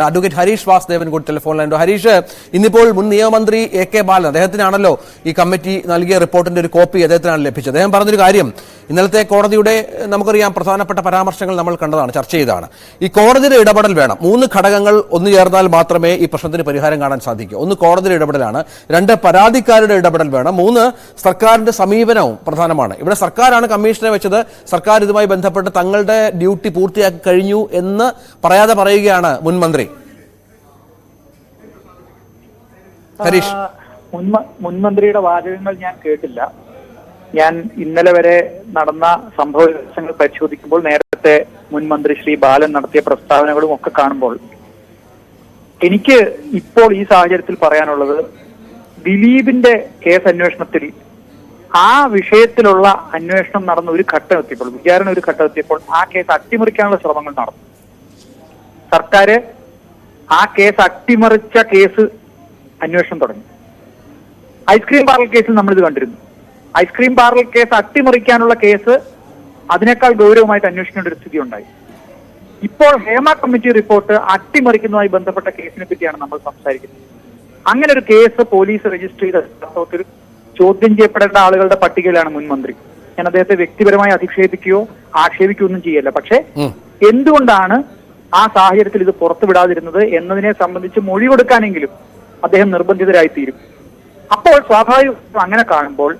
Advocate Harish Vasudevan കൂടി telephone ലൈനുണ്ട്. Harish, ഇന്നിപ്പോൾ മുൻ നിയമമന്ത്രി A.K. ബാലൻ, അദ്ദേഹത്തിനാണല്ലോ ഈ കമ്മിറ്റി നൽകിയ റിപ്പോർട്ടിന്റെ ഒരു കോപ്പി അദ്ദേഹത്തിനാണ് ലഭിച്ചത്. അദ്ദേഹം പറഞ്ഞൊരു കാര്യം, ഇന്നലത്തെ കോടതിയുടെ നമുക്കറിയാം പ്രധാനപ്പെട്ട പരാമർശങ്ങൾ നമ്മൾ കണ്ടതാണ്, ചർച്ച ചെയ്തതാണ്. ഈ കോടതിയുടെ ഇടപെടൽ വേണം. 3 ഘടകങ്ങൾ ഒന്നു ചേർന്നാൽ മാത്രമേ ഈ പ്രശ്നത്തിന് പരിഹാരം കാണാൻ സാധിക്കൂ. 1 കോടതിയുടെ ഇടപെടലാണ്, 2 പരാതിക്കാരുടെ ഇടപെടൽ വേണം, 3 സർക്കാരിന്റെ സമീപനവും പ്രധാനമാണ്. ഇവിടെ സർക്കാരാണ് കമ്മീഷനെ വെച്ചത്, സർക്കാർ ഇതുമായി ബന്ധപ്പെട്ട് തങ്ങളുടെ ഡ്യൂട്ടി പൂർത്തിയാക്കി കഴിഞ്ഞു എന്ന് പറയാതെ പറയുകയാണ് മുൻ മന്ത്രി. ഹരീഷ്, മുൻമന്ത്രിയുടെ വാചകങ്ങൾ ഞാൻ കേട്ടില്ല. ഞാൻ ഇന്നലെ വരെ നടന്ന സംഭവ വികാസങ്ങൾ പരിശോധിക്കുമ്പോൾ നേരത്തെ മുൻമന്ത്രി ശ്രീ ബാലൻ നടത്തിയ പ്രസ്താവനകളും ഒക്കെ കാണുമ്പോൾ എനിക്ക് ഇപ്പോൾ ഈ സാഹചര്യത്തിൽ പറയാനുള്ളത്, ദിലീപിന്റെ കേസ് അന്വേഷണത്തിൽ ആ വിഷയത്തിലുള്ള അന്വേഷണം നടന്ന ഒരു ഘട്ടം എത്തിയപ്പോൾ, വിചാരണ ഒരു ഘട്ടം എത്തിയപ്പോൾ ആ കേസ് അട്ടിമറിക്കാനുള്ള ശ്രമങ്ങൾ നടന്നു. സർക്കാർ ആ കേസ് അട്ടിമറിച്ച കേസ് അന്വേഷണം തുടങ്ങി. ഐസ്ക്രീം പാർലർ കേസിൽ നമ്മളിത് കണ്ടിരുന്നു. ഐസ്ക്രീം പാർലർ കേസ് അട്ടിമറിക്കാനുള്ള കേസ് അതിനേക്കാൾ ഗൗരവമായിട്ട് അന്വേഷിക്കേണ്ട ഒരു സ്ഥിതി ഉണ്ടായി. ഇപ്പോൾ ഹേമ കമ്മിറ്റി റിപ്പോർട്ട് അട്ടിമറിക്കുന്നതുമായി ബന്ധപ്പെട്ട കേസിനെ പറ്റിയാണ് നമ്മൾ സംസാരിക്കുന്നത്. അങ്ങനെ ഒരു കേസ് പോലീസ് രജിസ്റ്റർ ചെയ്ത സംഭവത്തിൽ ചോദ്യം ചെയ്യപ്പെടേണ്ട ആളുകളുടെ പട്ടികയിലാണ് മുൻമന്ത്രി. ഞാൻ അദ്ദേഹത്തെ വ്യക്തിപരമായി അധിക്ഷേപിക്കുകയോ ആക്ഷേപിക്കുകയോ ഒന്നും ചെയ്യല്ല. പക്ഷെ എന്തുകൊണ്ടാണ് ആ സാഹചര്യത്തിൽ ഇത് പുറത്തുവിടാതിരുന്നത് എന്നതിനെ സംബന്ധിച്ച് മൊഴി കൊടുക്കാനെങ്കിലും അദ്ദേഹം നിർബന്ധിതരായിത്തീരും. അപ്പോൾ സ്വാഭാവികം അങ്ങനെ കാണുമ്പോൾ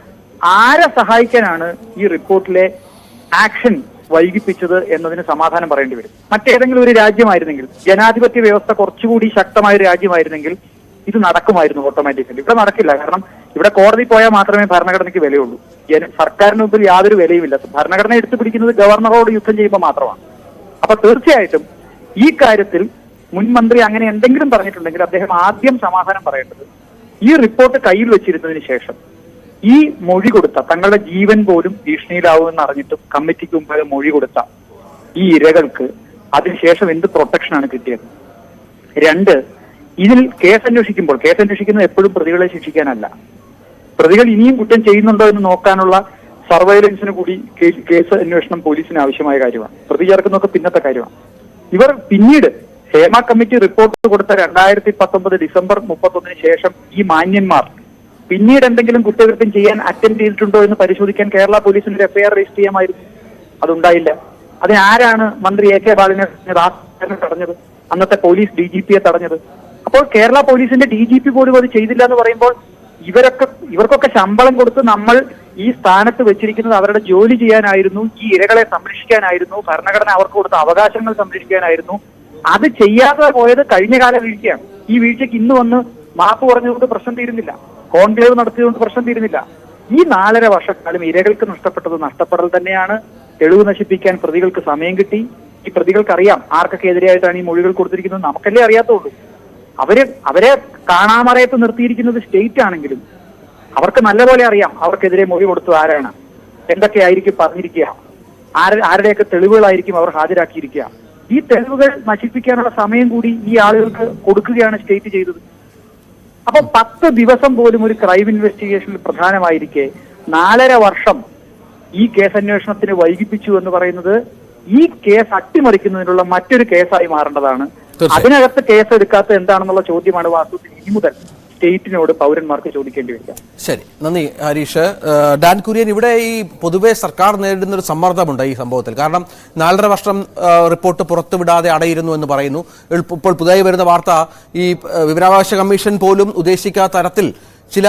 ആരെ സഹായിക്കാനാണ് ഈ റിപ്പോർട്ടിലെ ആക്ഷൻ വൈകിപ്പിച്ചത് എന്നതിന് സമാധാനം പറയേണ്ടി വരും. മറ്റേതെങ്കിലും ഒരു രാജ്യമായിരുന്നെങ്കിൽ, ജനാധിപത്യ വ്യവസ്ഥ കുറച്ചുകൂടി ശക്തമായ ഒരു രാജ്യമായിരുന്നെങ്കിൽ ഇത് നടക്കുമായിരുന്നു ഓട്ടോമാറ്റിക്കലി. ഇവിടെ നടക്കില്ല. കാരണം ഇവിടെ കോടതി പോയാൽ മാത്രമേ ഭരണഘടനയ്ക്ക് വിലയുള്ളൂ. സർക്കാരിന് മുമ്പിൽ യാതൊരു വിലയുമില്ല. ഭരണഘടന എടുത്തു പിടിക്കുന്നത് ഗവർണറോട് യുദ്ധം ചെയ്യുമ്പോൾ മാത്രമാണ്. അപ്പൊ തീർച്ചയായിട്ടും ഈ കാര്യത്തിൽ മുൻമന്ത്രി അങ്ങനെ എന്തെങ്കിലും പറഞ്ഞിട്ടുണ്ടെങ്കിൽ അദ്ദേഹം ആദ്യം സമാധാനം പറയേണ്ടത്, ഈ റിപ്പോർട്ട് കയ്യിൽ വെച്ചിരുന്നതിന് ശേഷം ഈ മൊഴി കൊടുത്ത, തങ്ങളുടെ ജീവൻ പോലും ഭീഷണിയിലാവുമെന്ന് അറിഞ്ഞിട്ടും കമ്മിറ്റിക്ക് മുമ്പാകെ മൊഴി കൊടുത്ത ഈ ഇരകൾക്ക് അതിനുശേഷം എന്ത് പ്രൊട്ടക്ഷനാണ് കിട്ടിയത്? 2, ഇതിൽ കേസ് അന്വേഷിക്കുന്നത് എപ്പോഴും പ്രതികളെ ശിക്ഷിക്കാനല്ല, പ്രതികൾ ഇനിയും കുറ്റം ചെയ്യുന്നുണ്ടോ എന്ന് നോക്കാനുള്ള സർവൈലൻസിന് കൂടി കേസ് അന്വേഷണം പോലീസിന് ആവശ്യമായ കാര്യമാണ്. പ്രതി ചേർക്കുന്നതൊക്കെ പിന്നത്തെ കാര്യമാണ്. ഇവർ പിന്നീട് ഹേമ കമ്മിറ്റി റിപ്പോർട്ട് കൊടുത്ത 2019 ഡിസംബർ 31 ശേഷം ഈ മാന്യന്മാർ പിന്നീട് എന്തെങ്കിലും കുറ്റകൃത്യം ചെയ്യാൻ അറ്റംപ്റ്റ് ചെയ്തിട്ടുണ്ടോ എന്ന് പരിശോധിക്കാൻ കേരള പോലീസിന് ഒരു FIR രജിസ്റ്റർ ചെയ്യാമായിരുന്നു. അതുണ്ടായില്ല. അതിനാരാണ് മന്ത്രി A.K. ബാലനെ തടഞ്ഞത്? അന്നത്തെ പോലീസ് DGPയെ തടഞ്ഞത്. അപ്പോൾ കേരള പോലീസിന്റെ DGP പോലും അത് ചെയ്തില്ല എന്ന് പറയുമ്പോൾ ഇവർക്കൊക്കെ ശമ്പളം കൊടുത്ത് നമ്മൾ ഈ സ്ഥാനത്ത് വെച്ചിരിക്കുന്നത് അവരുടെ ജോലി ചെയ്യാനായിരുന്നു, ഈ ഇരകളെ സംരക്ഷിക്കാനായിരുന്നു, ഭരണഘടന അവർക്ക് കൊടുത്ത അവകാശങ്ങൾ സംരക്ഷിക്കാനായിരുന്നു. അത് ചെയ്യാതെ പോയത് കഴിഞ്ഞ കാല വീഴ്ചയാണ്. ഈ വീഴ്ചയ്ക്ക് ഇന്ന് വന്ന് മാപ്പ് പറഞ്ഞുകൊണ്ട് പ്രശ്നം തീരുന്നില്ല, കോൺക്ലേവ് നടത്തിയതുകൊണ്ട് പ്രശ്നം തീരുന്നില്ല. ഈ 4.5 വർഷക്കാലം ഇരകൾക്ക് നഷ്ടപ്പെട്ടത് നഷ്ടപ്പെടൽ തന്നെയാണ്. തെളിവ് നശിപ്പിക്കാൻ പ്രതികൾക്ക് സമയം കിട്ടി. ഈ പ്രതികൾക്ക് അറിയാം ആർക്കൊക്കെ എതിരെയായിട്ടാണ് ഈ മൊഴികൾ കൊടുത്തിരിക്കുന്നത്. നമുക്കല്ലേ അറിയാത്തുള്ളൂ. അവരെ കാണാമറയത്ത് നിർത്തിയിരിക്കുന്നത് സ്റ്റേറ്റ് ആണെങ്കിലും അവർക്ക് നല്ലപോലെ അറിയാം അവർക്കെതിരെ മൊഴി കൊടുത്തത് ആരാണ്, എന്തൊക്കെയായിരിക്കും പറഞ്ഞിരിക്കുക, ആരുടെയൊക്കെ തെളിവുകളായിരിക്കും അവർ ഹാജരാക്കിയിരിക്കുക. ഈ തെളിവുകൾ നശിപ്പിക്കാനുള്ള സമയം കൂടി ഈ ആളുകൾക്ക് കൊടുക്കുകയാണ് സ്റ്റേറ്റ് ചെയ്തത്. അപ്പൊ 10 ദിവസം പോലും ഒരു ക്രൈം ഇൻവെസ്റ്റിഗേഷനിൽ പ്രധാനമായിരിക്കെ 4.5 വർഷം ഈ കേസ് അന്വേഷണത്തിന് വൈകിപ്പിച്ചു എന്ന് പറയുന്നത് ഈ കേസ് അട്ടിമറിക്കുന്നതിനുള്ള മറ്റൊരു കേസായി മാറേണ്ടതാണ്. അതിനകത്ത് കേസ് എടുക്കാത്ത എന്താണെന്നുള്ള ചോദ്യമാണ് വാസ്തവത്തിൽ ഇനി മുതൽ സ്റ്റേറ്റിനോട് പൗരന്മാർക്ക് ചോദിക്കേണ്ടി വരിക. ശരി, നന്ദി ഹരീഷ്. ഡാൻ കുര്യൻ, ഇവിടെ ഈ പൊതുവെ സർക്കാർ നേരിടുന്ന ഒരു സമ്മർദ്ദമുണ്ട് ഈ സംഭവത്തിൽ. കാരണം 4.5 വർഷം റിപ്പോർട്ട് പുറത്തുവിടാതെ അടയിരുന്നു എന്ന് പറയുന്നു. ഇപ്പോൾ പുതിയ വരുന്ന വാർത്ത, ഈ വിവരാവകാശ കമ്മീഷൻ പോലും ഉദ്ദേശിക്കാത്ത തരത്തിൽ ചില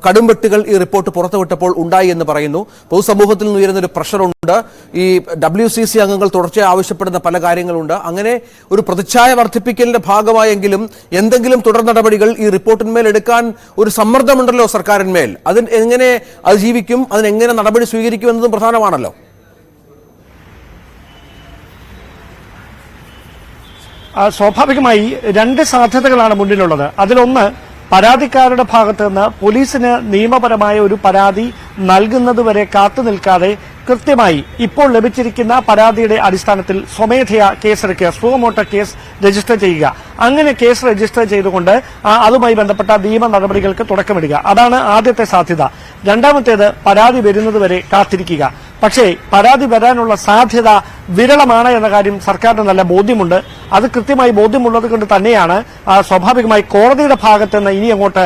കടുംവെട്ടുകൾ ഈ റിപ്പോർട്ട് പുറത്തുവിട്ടപ്പോൾ ഉണ്ടായി എന്ന് പറയുന്നു. പൊതുസമൂഹത്തിൽ നിന്ന് ഉയരുന്ന ഒരു പ്രഷറുണ്ട്. ഈ WCC അംഗങ്ങൾ തുടർച്ചയായി ആവശ്യപ്പെടുന്ന പല കാര്യങ്ങളുണ്ട്. അങ്ങനെ ഒരു പ്രതിച്ഛായ വർദ്ധിപ്പിക്കലിന്റെ ഭാഗമായെങ്കിലും എന്തെങ്കിലും തുടർ നടപടികൾ ഈ റിപ്പോർട്ടിന്മേൽ എടുക്കാൻ ഒരു സമ്മർദ്ദമുണ്ടല്ലോ സർക്കാരിന്മേൽ. അതിന് എങ്ങനെ അതിജീവിക്കും, അതിനെങ്ങനെ നടപടി സ്വീകരിക്കും എന്നതും പ്രധാനമാണല്ലോ. സ്വാഭാവികമായി 2 സാധ്യതകളാണ് മുന്നിലുള്ളത്. അതിലൊന്ന്, പരാതിക്കാരുടെ ഭാഗത്ത് നിന്ന് പോലീസിന് നിയമപരമായ ഒരു പരാതി നൽകുന്നതുവരെ കാത്തു നിൽക്കാതെ കൃത്യമായി ഇപ്പോൾ ലഭിച്ചിരിക്കുന്ന പരാതിയുടെ അടിസ്ഥാനത്തിൽ സ്വമേധയാ കേസെടുക്കുക, സുവമോട്ടോ കേസ് രജിസ്റ്റർ ചെയ്യുക. അങ്ങനെ കേസ് രജിസ്റ്റർ ചെയ്തുകൊണ്ട് അതുമായി ബന്ധപ്പെട്ട നിയമ നടപടികൾക്ക് തുടക്കമിടുക. അതാണ് ആദ്യത്തെ സാധ്യത. രണ്ടാമത്തേത്, പരാതി വരുന്നതുവരെ കാത്തിരിക്കുക. പക്ഷേ പരാതി വരാനുള്ള സാധ്യത വിരളമാണ് എന്ന കാര്യം സർക്കാരിന് നല്ല ബോധ്യമുണ്ട്. അത് കൃത്യമായി ബോധ്യമുള്ളത് കൊണ്ട് തന്നെയാണ് സ്വാഭാവികമായി കോടതിയുടെ ഭാഗത്ത് നിന്ന് ഇനി അങ്ങോട്ട്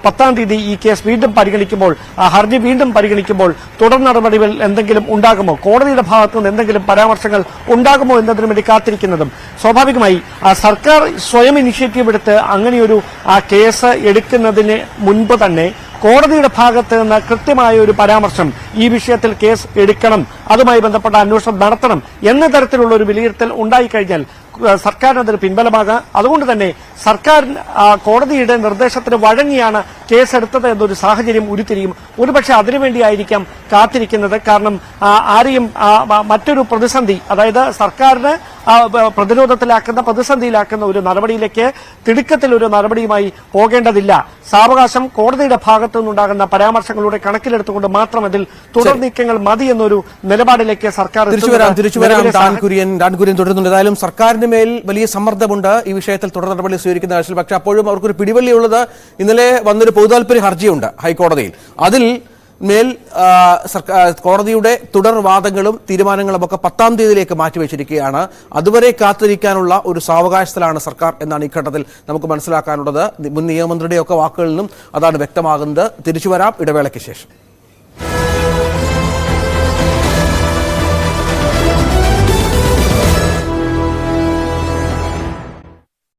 10-ാം തീയതി ഈ കേസ് വീണ്ടും പരിഗണിക്കുമ്പോൾ, ഹർജി വീണ്ടും പരിഗണിക്കുമ്പോൾ തുടർ നടപടികൾ എന്തെങ്കിലും ഉണ്ടാകുമോ, കോടതിയുടെ ഭാഗത്തു നിന്ന് എന്തെങ്കിലും പരാമർശങ്ങൾ ഉണ്ടാകുമോ എന്നതിനു വേണ്ടി കാത്തിരിക്കുന്നതും. സ്വാഭാവികമായി സർക്കാർ സ്വയം ഇനിഷ്യേറ്റീവ് എടുത്ത് അങ്ങനെയൊരു കേസ് എടുക്കുന്നതിന് മുൻപ് തന്നെ കോടതിയുടെ ഭാഗത്ത് നിന്ന് കൃത്യമായ ഒരു പരാമർശം ഈ വിഷയത്തിൽ കേസ് എടുക്കണം, അതുമായി ബന്ധപ്പെട്ട അന്വേഷണം നടത്തണം എന്ന തരത്തിലുള്ള ഒരു വിലയിരുത്തൽ ഉണ്ടായിക്കഴിഞ്ഞാൽ സർക്കാരിന് അതൊരു പിൻബലമാകാം. അതുകൊണ്ട് തന്നെ സർക്കാർ കോടതിയുടെ നിർദ്ദേശത്തിന് വഴങ്ങിയാണ് കേസെടുത്തത് എന്നൊരു സാഹചര്യം ഉരുത്തിരിയും. ഒരുപക്ഷെ അതിനുവേണ്ടിയായിരിക്കാം കാത്തിരിക്കുന്നത്. കാരണം ആരെയും മറ്റൊരു പ്രതിസന്ധി, അതായത് സർക്കാരിന് പ്രതിരോധത്തിലാക്കുന്ന, പ്രതിസന്ധിയിലാക്കുന്ന ഒരു നടപടിയിലേക്ക് തിടുക്കത്തിൽ ഒരു നടപടിയുമായി പോകേണ്ടതില്ല. സാവകാശം കോടതിയുടെ ഭാഗത്തു നിന്നുണ്ടാകുന്ന പരാമർശങ്ങളുടെ കണക്കിലെടുത്തുകൊണ്ട് മാത്രം അതിൽ തുടർ നീക്കങ്ങൾ മതി എന്നൊരു നിലപാടിലേക്ക് സർക്കാർ ഡാൻ കുര്യൻ തുടരുന്നുണ്ട്. ഏതായാലും സർക്കാരിന് മേൽ വലിയ സമ്മർദ്ദമുണ്ട് ഈ വിഷയത്തിൽ തുടർ നടപടി സ്വീകരിക്കുന്ന ആവശ്യം. പക്ഷെ അപ്പോഴും അവർക്കൊരു പിടിവള്ളിയുള്ളത് ഇന്നലെ വന്നൊരു പൊതുതാൽപര്യ ഹർജിയുണ്ട് ഹൈക്കോടതിയിൽ. അതിൽ മേൽ കോടതിയുടെ തുടർവാദങ്ങളും തീരുമാനങ്ങളും ഒക്കെ 10-ാം തീയതിയിലേക്ക് മാറ്റിവെച്ചിരിക്കുകയാണ്. അതുവരെ കാത്തിരിക്കാനുള്ള ഒരു സാവകാശത്തിലാണ് സർക്കാർ എന്നാണ് ഈ ഘട്ടത്തിൽ നമുക്ക് മനസ്സിലാക്കാനുള്ളത്. മുൻ നിയമമന്ത്രിയുടെ ഒക്കെ വാക്കുകളിൽ നിന്നും അതാണ് വ്യക്തമാകുന്നത്. തിരിച്ചുവരാം ഇടവേളയ്ക്ക് ശേഷം.